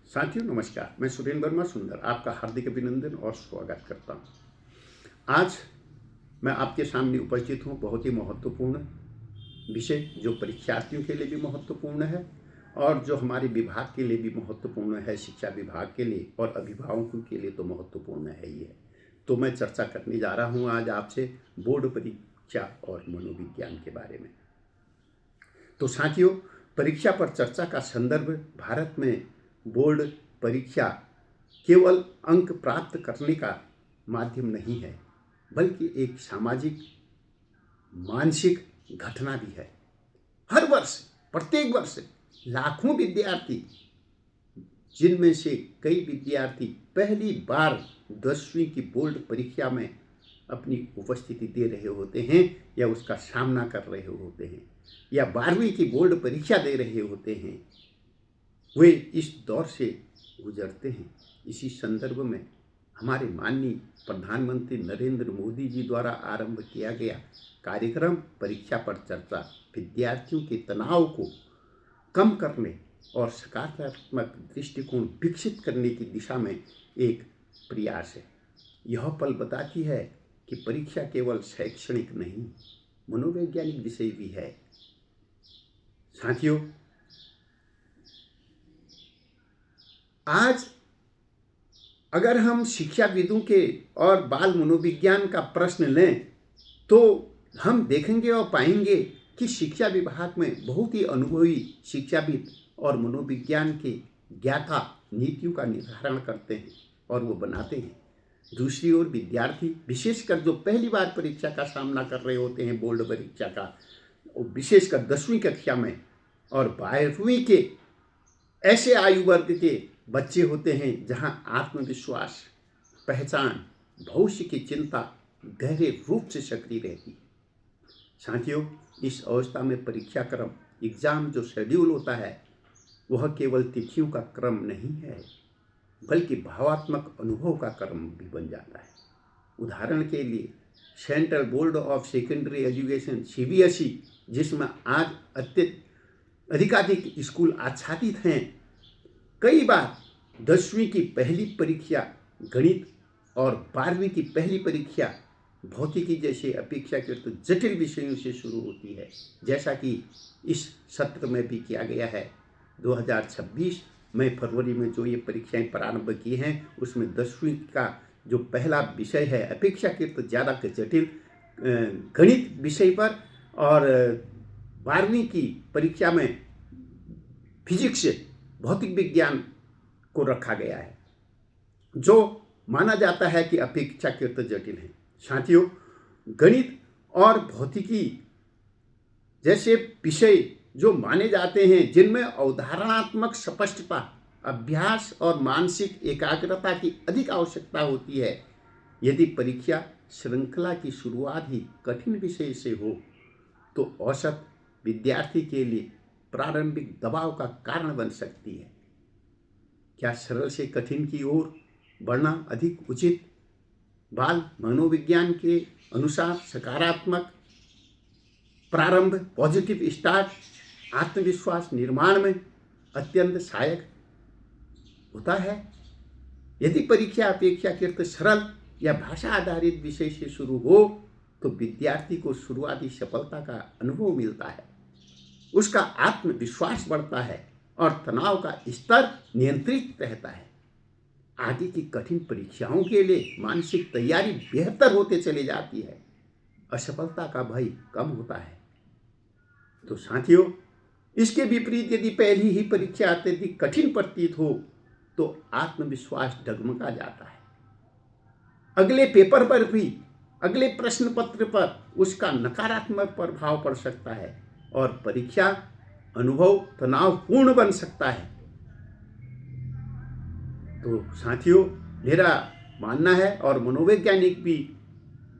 साथियों नमस्कार। मैं सुरेंद्र वर्मा सुंदर आपका हार्दिक अभिनंदन और स्वागत करता हूं। आज मैं आपके सामने उपस्थित हूं बहुत ही महत्वपूर्ण विषय जो परीक्षार्थियों के लिए भी महत्वपूर्ण है और जो हमारे विभाग के लिए भी महत्वपूर्ण है, शिक्षा विभाग के लिए और अभिभावकों के लिए तो महत्वपूर्ण है ही है। तो मैं चर्चा करने जा रहा हूं आज आपसे बोर्ड परीक्षा और मनोविज्ञान के बारे में। तो साथियों, परीक्षा पर चर्चा का संदर्भ भारत में बोर्ड परीक्षा केवल अंक प्राप्त करने का माध्यम नहीं है, बल्कि एक सामाजिक मानसिक घटना भी है। हर वर्ष, प्रत्येक वर्ष लाखों विद्यार्थी, जिनमें से कई विद्यार्थी पहली बार 10वीं की बोर्ड परीक्षा में अपनी उपस्थिति दे रहे होते हैं या उसका सामना कर रहे होते हैं या 12वीं की बोर्ड परीक्षा दे रहे होते हैं, वे इस दौर से गुजरते हैं। इसी संदर्भ में हमारे माननीय प्रधानमंत्री नरेंद्र मोदी जी द्वारा आरंभ किया गया कार्यक्रम परीक्षा पर चर्चा विद्यार्थियों के तनाव को कम करने और सकारात्मक दृष्टिकोण विकसित करने की दिशा में एक प्रयास है। यह पल बताती है कि परीक्षा केवल शैक्षणिक नहीं, मनोवैज्ञानिक विषय भी है। साथियों, आज अगर हम शिक्षाविदों के और बाल मनोविज्ञान का प्रश्न लें तो हम देखेंगे और पाएंगे कि शिक्षा विभाग में बहुत ही अनुभवी शिक्षाविद और मनोविज्ञान के ज्ञाता नीतियों का निर्धारण करते हैं और वो बनाते हैं। दूसरी ओर विद्यार्थी, विशेषकर जो पहली बार परीक्षा का सामना कर रहे होते हैं, बोर्ड परीक्षा का, विशेषकर 10वीं कक्षा में और 12वीं के ऐसे आयु वर्ग के बच्चे होते हैं जहां आत्मविश्वास, पहचान, भविष्य की चिंता गहरे रूप से सक्रिय रहती है। साथियों, इस अवस्था में परीक्षा क्रम, एग्जाम जो शेड्यूल होता है, वह केवल तिथियों का क्रम नहीं है, बल्कि भावात्मक अनुभव का क्रम भी बन जाता है। उदाहरण के लिए central board of secondary education CBSE, जिसमें आज अधिकाधिक स्कूल आच्छादित हैं, कई बार 10वीं की पहली परीक्षा गणित और 12वीं की पहली परीक्षा भौतिकी जैसे अपेक्षाकृत जटिल विषयों से शुरू होती है, जैसा कि इस सत्र में भी किया गया है। 2026 मई फरवरी में जो ये परीक्षाएं प्रारंभ की हैं, उसमें 10वीं का जो पहला विषय है अपेक्षाकृत ज़्यादा जटिल गणित विषय पर, और 12वीं की परीक्षा में फिजिक्स, भौतिक विज्ञान को रखा गया है, जो माना जाता है कि अपेक्षाकृत जटिल है। साथियों, गणित और भौतिकी जैसे विषय जो माने जाते हैं, जिनमें अवधारणात्मक स्पष्टता, अभ्यास और मानसिक एकाग्रता की अधिक आवश्यकता होती है, यदि परीक्षा श्रृंखला की शुरुआत ही कठिन विषय से हो तो औसत विद्यार्थी के लिए प्रारंभिक दबाव का कारण बन सकती है। क्या सरल से कठिन की ओर बढ़ना अधिक उचित? बाल मनोविज्ञान के अनुसार सकारात्मक प्रारंभ, पॉजिटिव स्टार्ट, आत्मविश्वास निर्माण में अत्यंत सहायक होता है। यदि परीक्षा अपेक्षाकृत सरल या भाषा आधारित विषय से शुरू हो तो विद्यार्थी को शुरुआती सफलता का अनुभव मिलता है, उसका आत्मविश्वास बढ़ता है और तनाव का स्तर नियंत्रित रहता है। आगे की कठिन परीक्षाओं के लिए मानसिक तैयारी बेहतर होते चली जाती है, असफलता का भय कम होता है। तो साथियों, इसके विपरीत यदि पहली ही परीक्षा अत्यधिक कठिन प्रतीत हो तो आत्मविश्वास डगमगा जाता है। अगले पेपर पर भी, अगले प्रश्न पत्र पर उसका नकारात्मक प्रभाव पड़ सकता है और परीक्षा अनुभव तनावपूर्ण बन सकता है। तो साथियों, मेरा मानना है और मनोवैज्ञानिक भी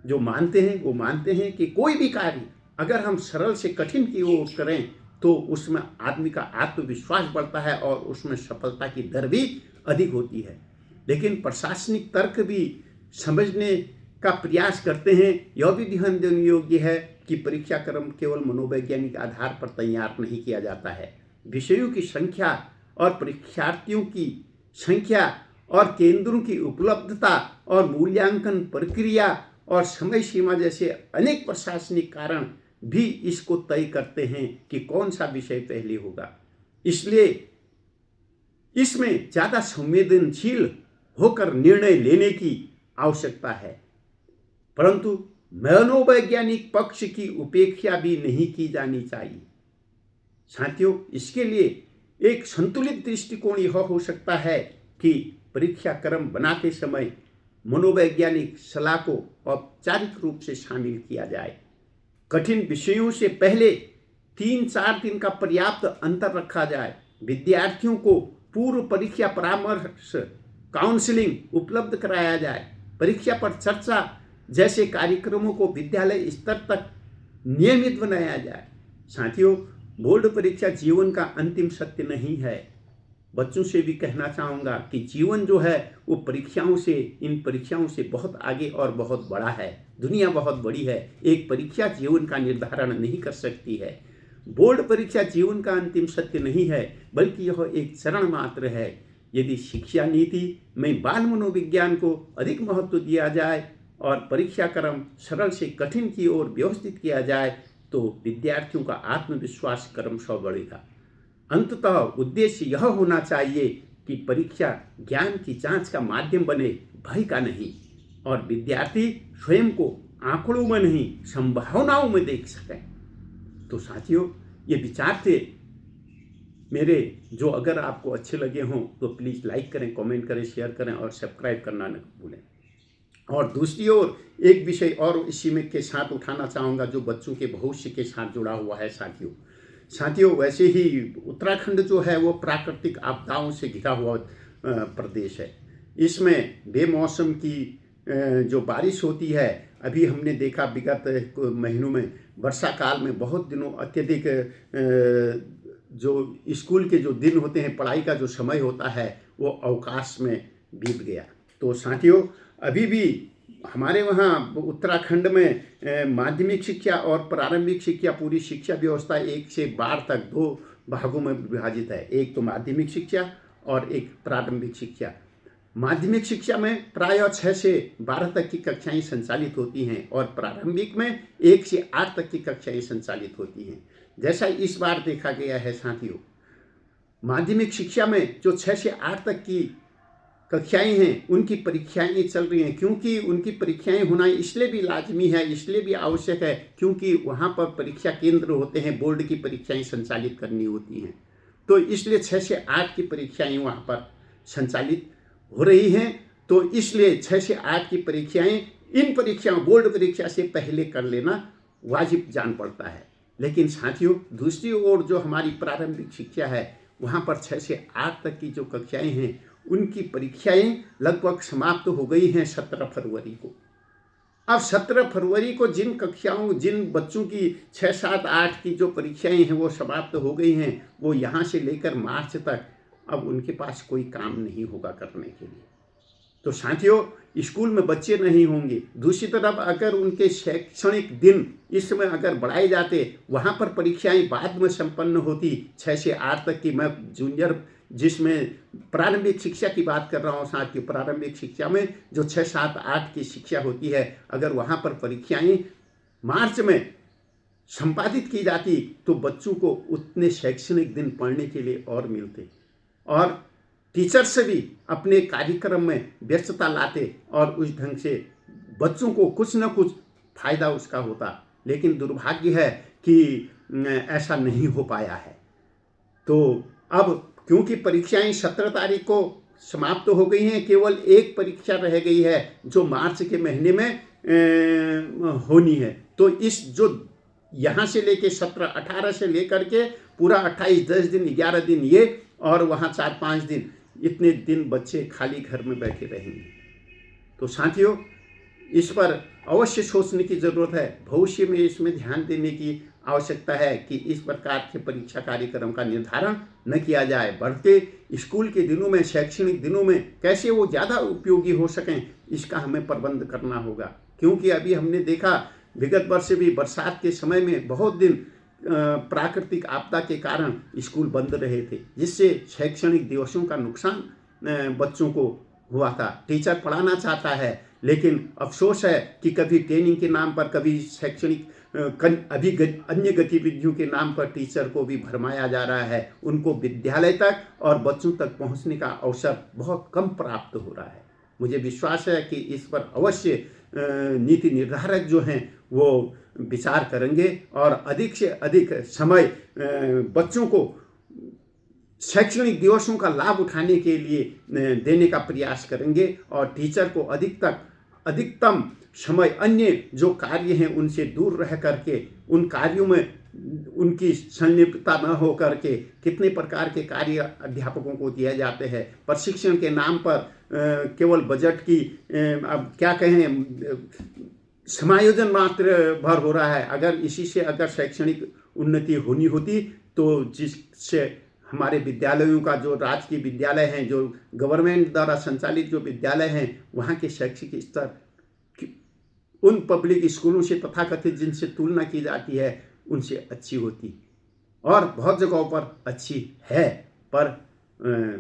जो मानते हैं वो मानते हैं कि कोई भी कार्य अगर हम सरल से कठिन की ओर करें तो उसमें आदमी का आत्मविश्वास बढ़ता है और उसमें सफलता की दर भी अधिक होती है। लेकिन प्रशासनिक तर्क भी समझने का प्रयास करते हैं। यह भी ध्यान देने योग्य है कि परीक्षा क्रम केवल मनोवैज्ञानिक आधार पर तैयार नहीं किया जाता है। विषयों की संख्या और परीक्षार्थियों की संख्या और केंद्रों की उपलब्धता और मूल्यांकन प्रक्रिया और समय सीमा जैसे अनेक प्रशासनिक कारण भी इसको तय करते हैं कि कौन सा विषय पहले होगा। इसलिए इसमें ज़्यादा संवेदनशील होकर निर्णय लेने की आवश्यकता है, परंतु मनोवैज्ञानिक पक्ष की उपेक्षा भी नहीं की जानी चाहिए। साथियों, इसके लिए एक संतुलित दृष्टिकोण यह हो सकता है कि परीक्षा क्रम बनाते समय मनोवैज्ञानिक सलाह को औपचारिक रूप से शामिल किया जाए। कठिन विषयों से पहले 3-4 दिन का पर्याप्त अंतर रखा जाए। विद्यार्थियों को पूर्व परीक्षा परामर्श काउंसलिंग उपलब्ध कराया जाए। परीक्षा पर चर्चा जैसे कार्यक्रमों को विद्यालय स्तर तक नियमित बनाया जाए। साथियों, बोर्ड परीक्षा जीवन का अंतिम सत्य नहीं है। बच्चों से भी कहना चाहूँगा कि जीवन जो है वो इन परीक्षाओं से बहुत आगे और बहुत बड़ा है। दुनिया बहुत बड़ी है। एक परीक्षा जीवन का निर्धारण नहीं कर सकती है। बोर्ड परीक्षा जीवन का अंतिम सत्य नहीं है, बल्कि यह एक चरण मात्र है। यदि शिक्षा नीति में बाल मनोविज्ञान को अधिक महत्व दिया जाए और परीक्षा क्रम सरल से कठिन की ओर व्यवस्थित किया जाए तो विद्यार्थियों का आत्मविश्वास क्रमशः बढ़ेगा। अंततः उद्देश्य यह होना चाहिए कि परीक्षा ज्ञान की जांच का माध्यम बने, भय का नहीं, और विद्यार्थी स्वयं को आंकड़ों में नहीं संभावनाओं में देख सकें। तो साथियों, ये विचार थे मेरे, जो अगर आपको अच्छे लगे हों तो प्लीज़ लाइक करें, कमेंट करें, शेयर करें और सब्सक्राइब करना न भूलें। और दूसरी ओर एक विषय और इसी में के साथ उठाना चाहूँगा जो बच्चों के भविष्य के साथ जुड़ा हुआ है। साथियों, वैसे ही उत्तराखंड जो है वो प्राकृतिक आपदाओं से घिरा हुआ प्रदेश है। इसमें बेमौसम की जो बारिश होती है, अभी हमने देखा विगत महीनों में वर्षा काल में बहुत दिनों अत्यधिक जो स्कूल के जो दिन होते हैं, पढ़ाई का जो समय होता है, वो अवकाश में बीत गया। तो साथियों, अभी भी हमारे वहाँ उत्तराखंड में माध्यमिक शिक्षा और प्रारंभिक शिक्षा, पूरी शिक्षा व्यवस्था 1 से 12 तक 2 भागों में विभाजित है। एक तो माध्यमिक शिक्षा और एक प्रारंभिक शिक्षा। माध्यमिक शिक्षा में प्रायः 6 से 12 तक की कक्षाएं संचालित होती हैं और प्रारंभिक में 1 से 8 तक की कक्षाएं संचालित होती हैं। जैसा इस बार देखा गया है साथियों, माध्यमिक शिक्षा में जो 6 से 8 तक की कक्षाएं हैं उनकी परीक्षाएं चल रही हैं, क्योंकि उनकी परीक्षाएं होना इसलिए भी लाजमी है, इसलिए भी आवश्यक है क्योंकि वहाँ पर परीक्षा केंद्र होते हैं, बोर्ड की परीक्षाएं संचालित करनी होती हैं। तो इसलिए 6 से 8 की परीक्षाएं वहाँ पर संचालित हो रही हैं। तो इसलिए 6 से 8 की परीक्षाएं, इन परीक्षाओं बोर्ड परीक्षा से पहले कर लेना वाजिब जान पड़ता है। लेकिन साथियों, दूसरी ओर जो हमारी प्रारंभिक शिक्षा है वहाँ पर 6 से 8 तक की जो कक्षाएं हैं उनकी परीक्षाएं लगभग समाप्त हो गई हैं 17 फरवरी को। अब 17 फरवरी को जिन बच्चों की 6, 7, 8 की जो परीक्षाएं हैं वो समाप्त हो गई हैं, वो यहाँ से लेकर मार्च तक अब उनके पास कोई काम नहीं होगा करने के लिए। तो साथियों, स्कूल में बच्चे नहीं होंगे। दूसरी तरफ अगर उनके शैक्षणिक दिन इस समय अगर बढ़ाए जाते, वहाँ पर परीक्षाएं बाद में संपन्न होती 6 से 8 तक की। मैं जूनियर जिसमें प्रारंभिक शिक्षा की बात कर रहा हूँ साथियों, प्रारंभिक शिक्षा में जो 6, 7, 8 की शिक्षा होती है, अगर वहाँ पर परीक्षाएं मार्च में संपादित की जाती तो बच्चों को उतने शैक्षणिक दिन पढ़ने के लिए और मिलते और टीचर्स भी अपने कार्यक्रम में व्यस्तता लाते और उस ढंग से बच्चों को कुछ न कुछ फायदा उसका होता। लेकिन दुर्भाग्य है कि ऐसा नहीं हो पाया है। तो अब क्योंकि परीक्षाएं 17 तारीख को समाप्त हो गई हैं, केवल एक परीक्षा रह गई है जो मार्च के महीने में होनी है। तो इस जो यहाँ से लेके 17, 18 से लेकर के पूरा 28, 10 दिन, 11 दिन ये और वहाँ 4-5 दिन, इतने दिन बच्चे खाली घर में बैठे रहेंगे। तो साथियों, इस पर अवश्य सोचने की ज़रूरत है। भविष्य में इसमें ध्यान देने की आवश्यकता है कि इस प्रकार के परीक्षा कार्यक्रम का निर्धारण न किया जाए। बढ़ते स्कूल के दिनों में, शैक्षणिक दिनों में कैसे वो ज़्यादा उपयोगी हो सकें, इसका हमें प्रबंध करना होगा। क्योंकि अभी हमने देखा विगत वर्ष भी बरसात के समय में बहुत दिन प्राकृतिक आपदा के कारण स्कूल बंद रहे थे, जिससे शैक्षणिक दिवसों का नुकसान बच्चों को हुआ था। टीचर पढ़ाना चाहता है, लेकिन अफसोस है कि कभी ट्रेनिंग के नाम पर, कभी शैक्षणिक अन्य गतिविधियों के नाम पर टीचर को भी भरमाया जा रहा है। उनको विद्यालय तक और बच्चों तक पहुंचने का अवसर बहुत कम प्राप्त हो रहा है। मुझे विश्वास है कि इस पर अवश्य नीति निर्धारक जो हैं वो विचार करेंगे और अधिक से अधिक समय बच्चों को शैक्षणिक दिवसों का लाभ उठाने के लिए देने का प्रयास करेंगे और टीचर को अधिकतम समय अन्य जो कार्य हैं उनसे दूर रह करके उन कार्यों में उनकी संलिप्तता न हो करके कितने प्रकार के कार्य अध्यापकों को दिए जाते हैं। प्रशिक्षण के नाम पर केवल बजट की अब क्या कहें समायोजन मात्र भर हो रहा है। अगर इसी से अगर शैक्षणिक उन्नति होनी होती तो जिससे हमारे विद्यालयों का जो राजकीय विद्यालय हैं, जो गवर्नमेंट द्वारा संचालित जो विद्यालय हैं, वहाँ के शैक्षिक स्तर उन पब्लिक स्कूलों से तथाकथित जिनसे तुलना की जाती है उनसे अच्छी होती और बहुत जगहों पर अच्छी है। पर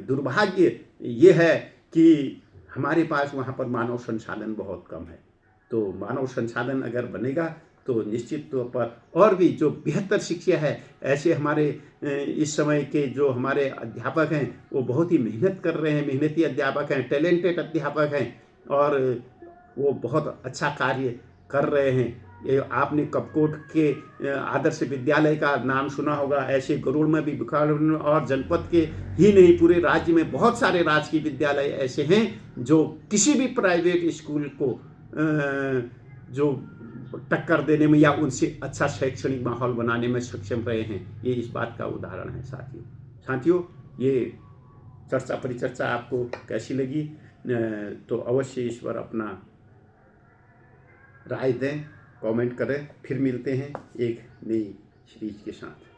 दुर्भाग्य ये है कि हमारे पास वहाँ पर मानव संसाधन बहुत कम है। तो मानव संसाधन अगर बनेगा तो निश्चित तौर पर और भी जो बेहतर शिक्षा है, ऐसे हमारे इस समय के जो हमारे अध्यापक हैं वो बहुत ही मेहनत कर रहे हैं, मेहनती अध्यापक हैं, टैलेंटेड अध्यापक हैं और वो बहुत अच्छा कार्य कर रहे हैं। ये आपने कपकोट के आदर्श विद्यालय का नाम सुना होगा। ऐसे गरुड़ में भी और जनपद के ही नहीं पूरे राज्य में बहुत सारे राजकीय विद्यालय ऐसे हैं जो किसी भी प्राइवेट स्कूल को जो टक्कर देने में या उनसे अच्छा शैक्षणिक माहौल बनाने में सक्षम रहे हैं। ये इस बात का उदाहरण है। साथियों ये चर्चा परिचर्चा आपको कैसी लगी तो अवश्य इस पर अपना राय दें, कमेंट करें। फिर मिलते हैं एक नई सीरीज के साथ।